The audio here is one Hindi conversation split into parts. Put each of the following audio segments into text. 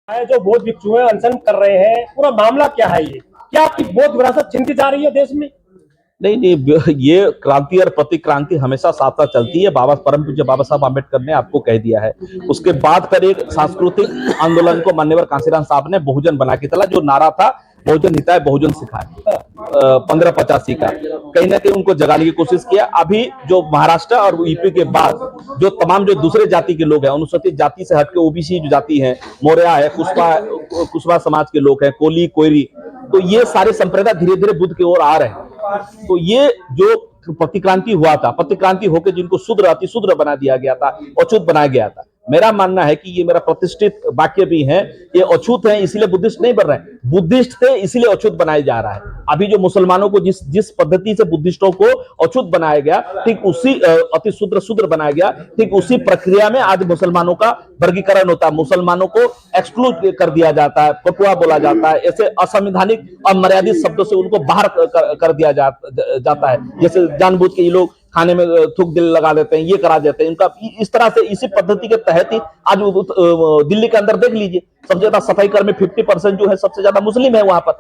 है जो बौद्ध भिक्षु है अनशन कर रहे हैं, पूरा मामला क्या है? ये क्या आपकी बौद्ध विरासत छीनती जा रही है देश में? नहीं नहीं, ये क्रांति और प्रतिक्रांति हमेशा साथ साथ चलती है। परम पूज्य बाबा साहब आम्बेडकर ने आपको कह दिया है। उसके बाद फिर एक सांस्कृतिक आंदोलन को माननीय कांशीराम साहब ने बहुजन बना के चला, जो नारा था बहुजन हिताय बहुजन सिखाए 1585 का, कहीं ना कहीं उनको जगाने की कोशिश किया। अभी जो महाराष्ट्र और यूपी के बाद जो तमाम जो दूसरे जाति के लोग हैं, अनुसूचित जाति से हटके ओबीसी जो जाति है, मौर्या है, कुशवा समाज के लोग हैं, कोली कोयरी, तो ये सारे संप्रदाय धीरे धीरे बुद्ध की ओर आ रहे हैं। तो ये जो प्रतिक्रांति हुआ था, प्रतिक्रांति होकर जिनको शूद्र अति शूद्र बना दिया गया था, अछूत बनाया गया था, मेरा मानना है कि ये मेरा प्रतिष्ठित वाक्य भी है, ये अछूत है इसलिए बुद्धिस्ट नहीं बन रहे हैं, बुद्धिस्ट थे इसलिए अछूत बनाया जा रहा है। अभी जो मुसलमानों को जिस पद्धति से बुद्धिस्टों को अछूत बनाया गया, ठीक उसी अति शूद्र बनाया गया, ठीक उसी प्रक्रिया में आज मुसलमानों का वर्गीकरण होता है। मुसलमानों को एक्सक्लूड कर दिया जाता है, पटुआ बोला जाता है, ऐसे असंवैधानिक अमर्यादित शब्दों से उनको बाहर कर दिया जाता है। जैसे जानबूझ के ये लोग खाने में थूक दिल लगा देते हैं, ये करा देते हैं, इनका इस तरह से इसी पद्धति के तहत ही आज दिल्ली के अंदर देख लीजिए, सबसे ज्यादा सफाई कर्मी 50% जो है सबसे ज्यादा मुस्लिम है वहां पर।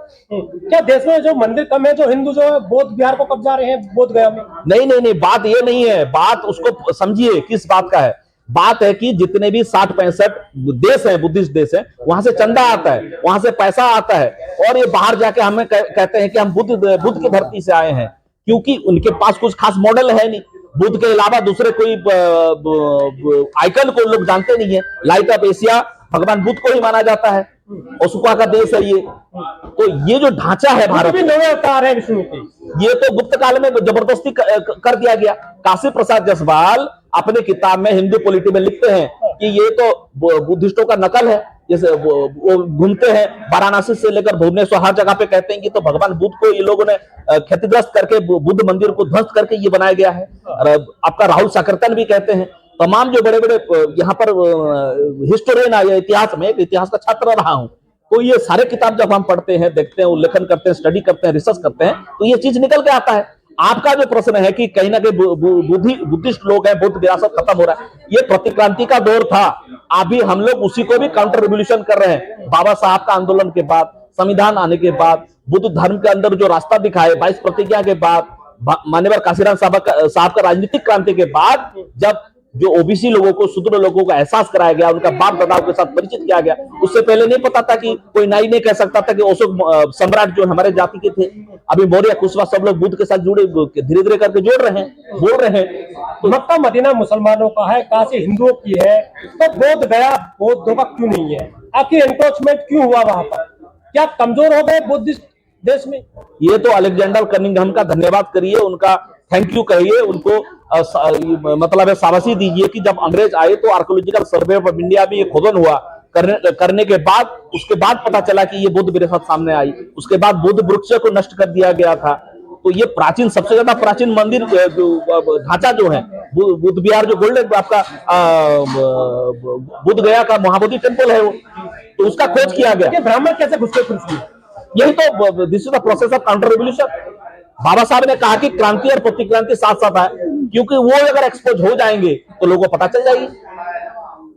क्या देश में जो मंदिर कम है, जो हिंदू जो है बौद्ध विहार को कब्जा रहे हैं बोध गया में? नहीं, बात ये नहीं है, बात उसको समझिए किस बात का है। बात है कि जितने भी 60-65 देश हैं, बुद्धिस्ट देश हैं, वहां से चंदा आता है, वहां से पैसा आता है, और ये बाहर जाके हमें कहते हैं कि हम बुद्ध की धरती से आए हैं, क्योंकि उनके पास कुछ खास मॉडल है नहीं। बुद्ध के अलावा दूसरे कोई आइकन को लोग जानते नहीं है। लाइट ऑफ एशिया भगवान बुद्ध को ही माना जाता है, अशोका का देश है ये। तो ये जो ढांचा है भारत में, नए अवतार है विष्णु के, ये तो गुप्त काल में जबरदस्ती कर दिया गया। काशी प्रसाद जायसवाल अपने किताब में हिंदू पॉलिटी में लिखते हैं कि ये तो बुद्धिस्टों का नकल है। जैसे वो घूमते हैं वाराणसी से लेकर भुवनेश्वर, हर जगह पे कहते हैं कि तो भगवान बुद्ध को ये लोगों ने क्षतिग्रस्त करके बुद्ध मंदिर को ध्वस्त करके ये बनाया गया है। और आपका राहुल साकरतन भी कहते हैं, तमाम जो बड़े बड़े यहाँ पर हिस्टोरियन आए, इतिहास में इतिहास का छात्र रहा हूं, तो ये सारे किताब जब हम पढ़ते हैं, देखते हैं, उल्लेखन करते हैं, स्टडी करते हैं, रिसर्च करते हैं, तो ये चीज निकल के आता है। आपका जो प्रश्न है कि कहीं ना कहीं बुद्धिस्ट लोग हैं, बुद्ध विरासत खत्म हो रहा है, ये प्रतिक्रांति का दौर था। अभी हम लोग उसी को भी काउंटर रिवोल्यूशन कर रहे हैं। बाबा साहब का आंदोलन के बाद, संविधान आने के बाद, बुद्ध धर्म के अंदर जो रास्ता दिखाए 22 प्रतिज्ञा के बाद, माननीय कांशीराम साहब का राजनीतिक क्रांति के बाद, जब जो ओबीसी लोगों को, शूद्र लोगों को एहसास कराया गया, उनका बाप दादाओं के साथ परिचित किया गया। उससे पहले नहीं पता था कि कोई नाई नहीं कह सकता था कि अशोक सम्राट जो हमारे जाति के थे। अभी मौर्य, कुशवा सब लोग बुद्ध के साथ जुड़े, धीरे धीरे करके जोड़ रहे हैं, बोल रहे हैं। तो मक्का मदीना मुसलमानों का है, काशी हिंदुओं की है, तो बोध गया बौद्धों का क्यों नहीं है? आखिर एनक्रोचमेंट क्यों हुआ वहां पर? क्या कमजोर हो गए बुद्धिस्ट देश में? ये तो अलेक्जेंडर कनिंघम का धन्यवाद करिए, उनका थैंक यू कहिए, उनको मतलब शाबाशी दीजिए कि जब अंग्रेज आए तो आर्कियोलॉजिकल सर्वे ऑफ इंडिया में ये खोदन हुआ, करने के बाद उसके बाद पता चला कि ये बुद्ध विरासत सामने आई। उसके बाद बुद्ध वृक्ष को नष्ट कर दिया गया था। तो ये प्राचीन, सबसे ज्यादा प्राचीन मंदिर ढांचा जो है बुद्ध विहार, जो गोल्डन आपका बुद्ध गया का महाबोधि टेम्पल है वो, तो उसका खोज किया गया। ब्राह्मण कैसे घुस गए? यही तो this is the process of counter revolution. Baba Sahab ने कहा कि क्रांति और प्रतिक्रांति साथ साथ है, क्योंकि वो अगर एक्सपोज हो जाएंगे तो लोगों को पता चल जाएगी।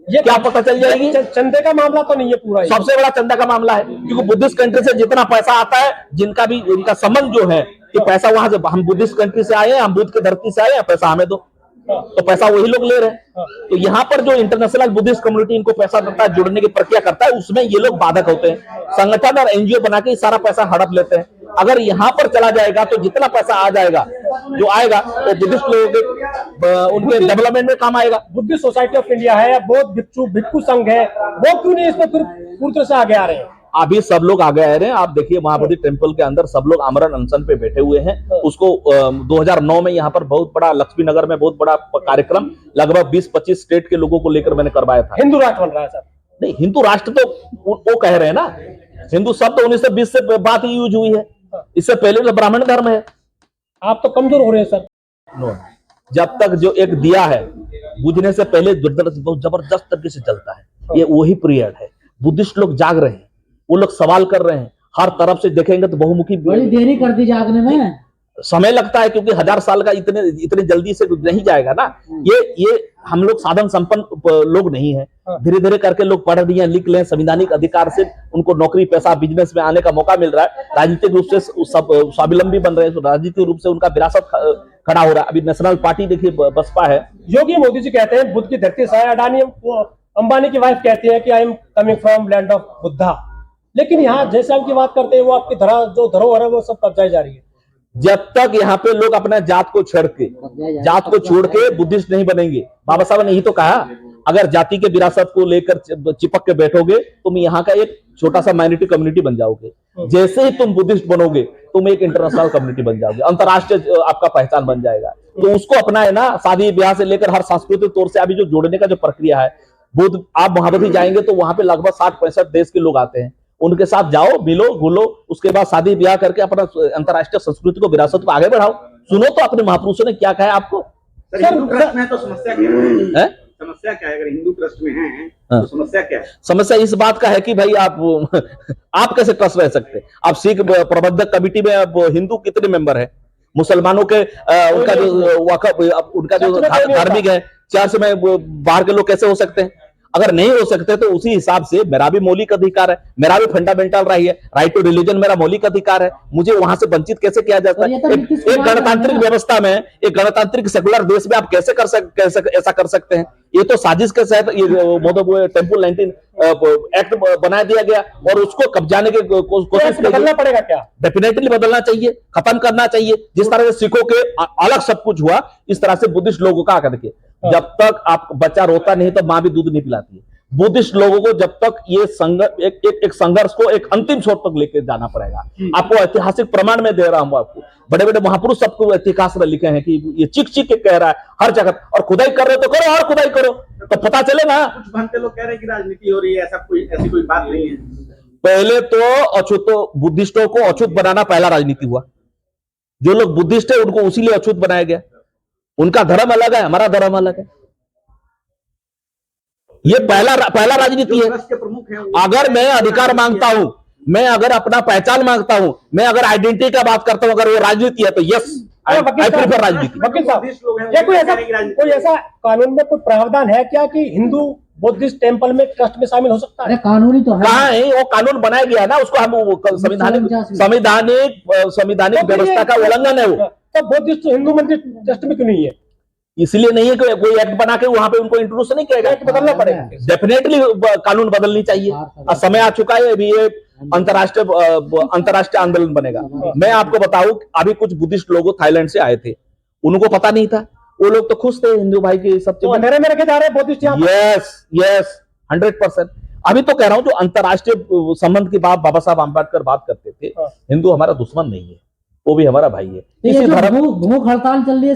ये क्या पता चल जाएगी? चंदे का मामला तो नहीं है पूरा, सबसे बड़ा चंदा का मामला है, क्योंकि बुद्धिस्ट कंट्री से जितना पैसा आता है, जिनका भी उनका संबंध जो है कि पैसा वहां से, हम बुद्धिस्ट कंट्री से आए हैं, हम बुद्ध की धरती से आए हैं, पैसा हमें दो, तो पैसा वही लोग ले रहे हैं। तो यहाँ पर जो इंटरनेशनल बुद्धिस्ट कम्युनिटी इनको पैसा देता है, जुड़ने की प्रक्रिया करता है, उसमें ये लोग बाधक होते हैं। संगठन और एनजीओ बना के सारा पैसा हड़प लेते हैं। अगर यहाँ पर चला जाएगा तो जितना पैसा आ जाएगा, जो आएगा, तो बुद्धिस्ट लोगों के उनके डेवलपमेंट में काम आएगा। बुद्धिस्ट सोसाइटी ऑफ इंडिया है, बौद्ध भिक्षु संघ है, वो क्यों नहीं इसमें पूरी तरह से आगे आ रहे हैं? अभी सब लोग आगे आ रहे हैं। आप देखिए महाबोधि टेम्पल के अंदर सब लोग आमरण अनशन पे बैठे हुए हैं। उसको 2009 में यहाँ पर बहुत बड़ा, लक्ष्मी नगर में बहुत बड़ा कार्यक्रम लगभग 20-25 स्टेट के लोगों को लेकर मैंने करवाया था। हिंदू राष्ट्र बन रहा है सर? नहीं, हिंदू राष्ट्र तो वो कह रहे हैं ना, हिंदू शब्द 1920 से बात ही यूज हुई है, इससे पहले तो ब्राह्मण धर्म है। आप तो कमजोर हो रहे हैं सर। नो, जब तक जो एक दिया है बुझने से पहले बहुत जबरदस्त तरीके से जलता है, ये वही पीरियड है। बुद्धिस्ट लोग जाग रहे हैं, वो लोग सवाल कर रहे हैं, हर तरफ से देखेंगे तो बहुमुखी। बड़ी देरी कर दी जागने में, समय लगता है, क्योंकि 1000 साल का इतने जल्दी से नहीं जाएगा ना। ये हम लोग साधन संपन्न लोग नहीं है, हाँ। धीरे धीरे करके लोग पढ़ रही हैं, लिख लें, संवैधानिक अधिकार से उनको नौकरी पेशा बिजनेस में आने का मौका मिल रहा है, राजनीतिक रूप से सब स्वावलंबी बन रहे हैं, राजनीतिक रूप से उनका विरासत खड़ा हो रहा है। अभी नेशनल पार्टी देखिए बसपा है। योगी मोदी जी कहते हैं बुद्ध की धरती से आए, अडानी अंबानी की वाइफ कहती है कि I am coming from land of Buddha, लेकिन यहाँ जैसे हम की बात करते हैं वो आपकी जो धरोहर है वो सब कब्जाई जा रही है। जब तक यहाँ पे लोग अपना जात को छोड़ के बुद्धिस्ट नहीं बनेंगे, बाबा साहब ने यही तो कहा, अगर जाति के विरासत को लेकर चिपक के बैठोगे तुम यहाँ का एक छोटा सा माइनॉरिटी कम्युनिटी बन जाओगे, जैसे ही तुम बुद्धिस्ट बनोगे तुम एक इंटरनेशनल कम्युनिटी बन जाओगे, अंतरराष्ट्रीय आपका पहचान बन जाएगा। तो उसको अपना है ना, शादी ब्याह से लेकर हर सांस्कृतिक तौर से अभी जो जोड़ने का जो प्रक्रिया है, बुद्ध आप महाबोधि जाएंगे तो वहां पे लगभग 60-65 देश के लोग आते हैं, उनके साथ जाओ, मिलो, घुलो, उसके बाद शादी ब्याह करके अपना अंतरराष्ट्रीय संस्कृति को, विरासत को आगे बढ़ाओ। सुनो तो अपने महापुरुषों ने क्या कहा आपको। हिंदू ट्रस्ट में तो समस्या क्या है? समस्या क्या है? अगर हिंदू ट्रस्ट में है तो समस्या क्या है? समस्या इस बात का है कि भाई आप कैसे ट्रस्ट रह सकते हैं? आप सिख प्रबंधक कमेटी में अब हिंदू कितने मेंबर है? मुसलमानों के उनका जो वक्फ, उनका जो धार्मिक है, चर्च में बाहर के लोग कैसे हो सकते हैं? अगर नहीं हो सकते तो उसी हिसाब से मेरा भी मौलिक अधिकार है, मेरा भी फंडामेंटल राइट टू रिलीजन मेरा मौलिक अधिकार है, मुझे वहां से वंचित कैसे किया जाता है? एक गणतांत्रिक व्यवस्था में, एक गणतांत्रिक सेकुलर देश में आप कैसे ऐसा कर सकते हैं? ये तो साजिश के तहत ये टेम्पल 19 एक्ट बना दिया गया और उसको कब्जाने की कोशिश बदलना पड़ेगा क्या? डेफिनेटली बदलना चाहिए, खत्म करना चाहिए। जिस तरह से सिखों के अलग सब कुछ हुआ, इस तरह से बुद्धिस्ट लोगों का आकर के, जब तक आप बच्चा रोता नहीं तो मां भी दूध नहीं पिलाती है। बुद्धिस्ट लोगों को जब तक ये एक संघर्ष को एक अंतिम छोर तक लेके जाना पड़ेगा। आपको ऐतिहासिक प्रमाण में दे रहा हूं, आपको बड़े बड़े महापुरुष सबको इतिहास में लिखे हैं कि ये चिक चिक के कह रहा है हर जगह, और खुदाई कर रहे तो करो, और खुदाई करो तो पता चले ना। कुछ भंते लोग कह रहे हैं कि राजनीति हो रही है, ऐसी कोई बात नहीं है। पहले तो बुद्धिस्टों को अछूत बनाना पहला राजनीति हुआ। जो लोग बुद्धिस्ट है उनको उसी लिए अछूत बनाया गया। उनका धर्म अलग है, हमारा धर्म अलग है। ये पहला राजनीति है। अगर मैं अधिकार मांगता हूं, मैं अगर अपना पहचान मांगता हूं, मैं अगर आइडेंटिटी का बात करता हूं, अगर वो राजनीति है तो यस, आई प्रेफर राजनीति। वकील साहब, ये कोई ऐसा कानून में कोई प्रावधान है क्या कि हिंदू बुद्धिस्ट टेम्पल में ट्रस्ट में शामिल हो सकता है? अरे कानूनी तो है, कहाँ है वो कानून बनाया गया है ना, उसको हम संवैधानिक व्यवस्था का उल्लंघन है वो। तो बुद्धिस्ट हिंदू मंदिर ट्रस्ट में क्यों नहीं है? इसलिए नहीं है कि कोई एक्ट बना के वहां पे उनको इंट्रोड्यूस नहीं किया, एक्ट बदलना पड़ेगा। डेफिनेटली कानून बदलनी चाहिए, और समय आ चुका है। अभी ये अंतरराष्ट्रीय आंदोलन बनेगा। मैं आपको बताऊं, अभी कुछ बुद्धिस्ट लोग थाईलैंड से आए थे, उनको पता नहीं था, वो लोग तो खुश थे हिंदू भाई के सब चीज अंधेरे में रखे जा रहे हैं बुद्धिस्ट यहाँ। यस 100%। अभी तो कह रहा हूं, जो अंतरराष्ट्रीय संबंध की बाबा साहब आम्बेडकर बात करते थे, हिंदू हमारा दुश्मन नहीं है, वो भी हमारा भाई है। किसी धर्म भूख हड़ताल चल रही है,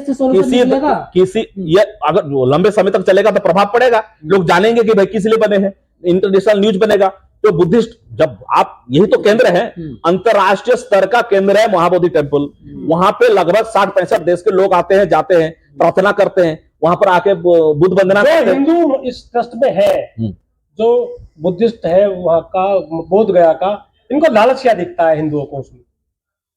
इससे ये अगर लंबे समय तक चलेगा तो प्रभाव पड़ेगा, लोग जानेंगे कि भाई किस लिए बने हैं, इंटरनेशनल न्यूज बनेगा। तो बुद्धिस्ट, जब आप, यही तो केंद्र है, अंतरराष्ट्रीय स्तर का केंद्र है महाबोधि टेम्पल। वहां पे लगभग 60-65 देश के लोग आते हैं, जाते हैं, प्रार्थना करते हैं, वहां पर आके बुद्ध वंदना करते हैं। हिंदू इस ट्रस्ट में है, जो बुद्धिस्ट है वहां का, बोध गया का, इनको लालच क्या दिखता है हिंदुओं को? उसमें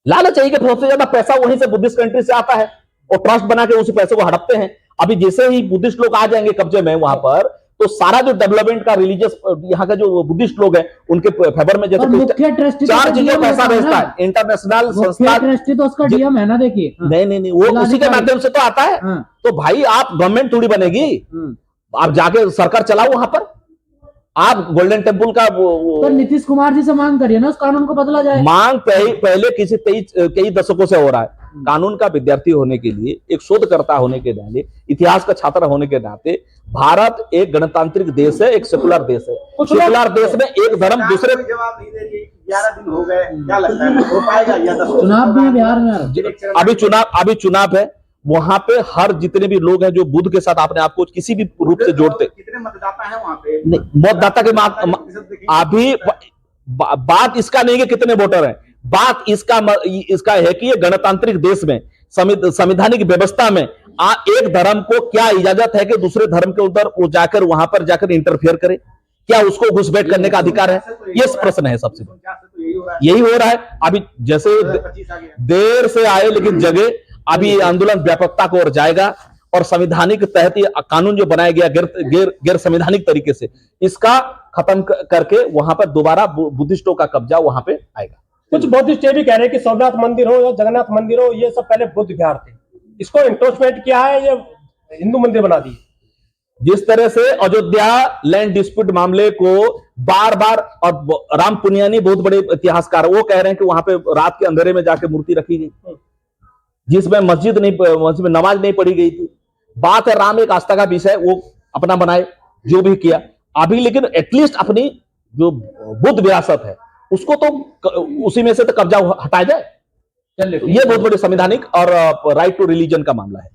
लालच चाहिए कि सबसे ज्यादा पैसा वहीं से बुद्धिस्ट कंट्री से आता है, और ट्रस्ट बना के उसी पैसे को हड़पते हैं। अभी जैसे ही बुद्धिस्ट लोग आ जाएंगे कब्जे में वहां पर, तो सारा जो डेवलपमेंट का रिलीजियस यहाँ का जो बुद्धिस्ट लोग हैं उनके फेवर में, जैसे 4 चीजों पैसा भेजता है इंटरनेशनल संस्था, ट्रस्टी तो उसका डीएम है ना, देखिए। नहीं, वो उसी के माध्यम से तो आता है। तो भाई आप गवर्नमेंट थोड़ी बनेगी, आप जाके सरकार चलाओ वहां पर। आप गोल्डन टेम्पल का तो नीतीश कुमार जी से मांग करिए ना, उस कानून को बदला जाए। मांग पहले कई दशकों से हो रहा है। कानून का विद्यार्थी होने के लिए, एक शोधकर्ता होने के नाते, इतिहास का छात्र होने के नाते, भारत एक गणतांत्रिक देश है, एक सेकुलर देश है। सेकुलर देश में एक धर्म दूसरे, जवाब नहीं दे रही। 11 दिन हो गए, क्या लगता है हो पाएगा? चुनाव भी है बिहार में, अभी चुनाव है, वहां पे हर जितने भी लोग हैं जो बुद्ध के साथ अपने आप को किसी भी रूप से जोड़ते, कितने मतदाता हैं वहां पे? मतदाता के अभी बात इसका नहीं कि कितने वोटर हैं, बात इसका है कि ये गणतांत्रिक देश में, संवैधानिक व्यवस्था में एक धर्म को क्या इजाजत है कि दूसरे धर्म के उधर वो जाकर वहां पर जाकर इंटरफेयर करे? क्या उसको घुसपैठ करने का अधिकार है? ये प्रश्न है सबसे बड़ा। यही हो रहा है। अभी जैसे देर से आए लेकिन जगह, अभी आंदोलन व्यापकता को ओर जाएगा, और संविधानिक तहत ये कानून जो बनाया गया गैर संवैधानिक तरीके से, इसका खत्म करके वहां पर दोबारा बुद्धिस्टों का कब्जा वहां पे आएगा। कुछ बुद्धिस्ट ये भी कह रहे हैं कि सोमनाथ मंदिर हो या जगन्नाथ मंदिर हो, ये सब पहले बुद्ध विहार थे, इसको एंक्रोचमेंट किया है, ये हिंदू मंदिर बना दिए। जिस तरह से अयोध्या लैंड डिस्प्यूट मामले को बार बार, और राम पुनियानी बहुत बड़े इतिहासकार, वो कह रहे हैं कि वहां पे रात के अंधेरे में जाके मूर्ति रखी गई जिसमें मस्जिद में नमाज नहीं पढ़ी गई थी। बात है राम एक आस्था का विषय, वो अपना बनाए जो भी किया अभी, लेकिन एटलीस्ट अपनी जो बुद्ध विरासत है उसको तो उसी में से तो कब्जा हटाया जाए। ये बहुत बड़ी संवैधानिक और राइट टू रिलीजन का मामला है।